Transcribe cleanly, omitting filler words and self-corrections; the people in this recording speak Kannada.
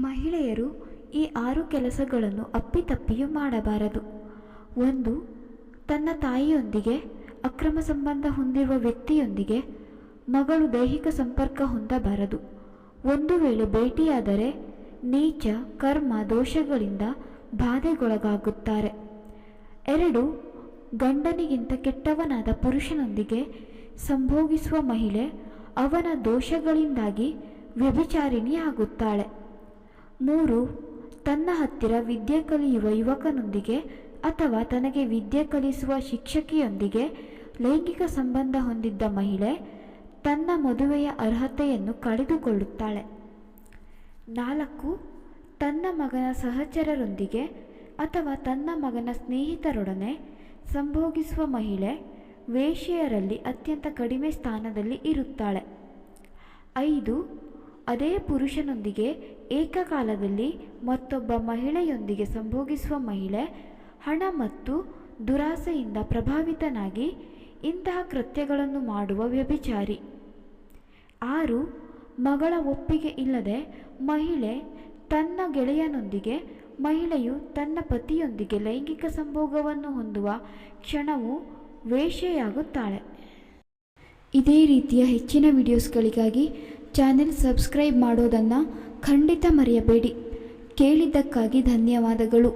ಮಹಿಳೆಯರು ಈ 6 ಕೆಲಸಗಳನ್ನು ಅಪ್ಪಿತಪ್ಪಿಯೂ ಮಾಡಬಾರದು. 1. ತನ್ನ ತಾಯಿಯೊಂದಿಗೆ ಅಕ್ರಮ ಸಂಬಂಧ ಹೊಂದಿರುವ ವ್ಯಕ್ತಿಯೊಂದಿಗೆ ಮಗಳು ದೈಹಿಕ ಸಂಪರ್ಕ ಹೊಂದಬಾರದು. ಒಂದು ವೇಳೆ ಭೇಟಿಯಾದರೆ ನೀಚ ಕರ್ಮ ದೋಷಗಳಿಂದ ಬಾಧೆಗೊಳಗಾಗುತ್ತಾರೆ. 2. ಗಂಡನಿಗಿಂತ ಕೆಟ್ಟವನಾದ ಪುರುಷನೊಂದಿಗೆ ಸಂಭೋಗಿಸುವ ಮಹಿಳೆ ಅವನ ದೋಷಗಳಿಂದಾಗಿ ವ್ಯಭಿಚಾರಿಣಿಯಾಗುತ್ತಾಳೆ. 3. ತನ್ನ ಹತ್ತಿರ ವಿದ್ಯೆ ಕಲಿಯುವ ಯುವಕನೊಂದಿಗೆ ಅಥವಾ ತನಗೆ ವಿದ್ಯೆ ಕಲಿಸುವ ಶಿಕ್ಷಕಿಯೊಂದಿಗೆ ಲೈಂಗಿಕ ಸಂಬಂಧ ಹೊಂದಿದ್ದ ಮಹಿಳೆ ತನ್ನ ಮದುವೆಯ ಅರ್ಹತೆಯನ್ನು ಕಳೆದುಕೊಳ್ಳುತ್ತಾಳೆ. 4. ತನ್ನ ಮಗನ ಸಹಚರರೊಂದಿಗೆ ಅಥವಾ ತನ್ನ ಮಗನ ಸ್ನೇಹಿತರೊಡನೆ ಸಂಭೋಗಿಸುವ ಮಹಿಳೆ ವೇಶ್ಯೆಯರಲ್ಲಿ ಅತ್ಯಂತ ಕಡಿಮೆ ಸ್ಥಾನದಲ್ಲಿ ಇರುತ್ತಾಳೆ. 5. ಅದೇ ಪುರುಷನೊಂದಿಗೆ ಏಕಕಾಲದಲ್ಲಿ ಮತ್ತೊಬ್ಬ ಮಹಿಳೆಯೊಂದಿಗೆ ಸಂಭೋಗಿಸುವ ಮಹಿಳೆ ಹಣ ಮತ್ತು ದುರಾಸೆಯಿಂದ ಪ್ರಭಾವಿತನಾಗಿ ಇಂತಹ ಕೃತ್ಯಗಳನ್ನು ಮಾಡುವ ವ್ಯಭಿಚಾರಿ. 6. ಮಗಳ ಒಪ್ಪಿಗೆ ಇಲ್ಲದೆ ಮಹಿಳೆ ತನ್ನ ಗೆಳೆಯನೊಂದಿಗೆ ಮಹಿಳೆಯು ತನ್ನ ಪತಿಯೊಂದಿಗೆ ಲೈಂಗಿಕ ಸಂಭೋಗವನ್ನು ಹೊಂದುವ ಕ್ಷಣವು ವೇಶ್ಯೆಯಾಗುತ್ತಾಳೆ. ಇದೇ ರೀತಿಯ ಹೆಚ್ಚಿನ ವಿಡಿಯೋಸ್ಗಳಿಗಾಗಿ ಚಾನೆಲ್ ಸಬ್ಸ್ಕ್ರೈಬ್ ಮಾಡೋದನ್ನು ಖಂಡಿತ ಮರೆಯಬೇಡಿ. ಕೇಳಿದ್ದಕ್ಕಾಗಿ ಧನ್ಯವಾದಗಳು.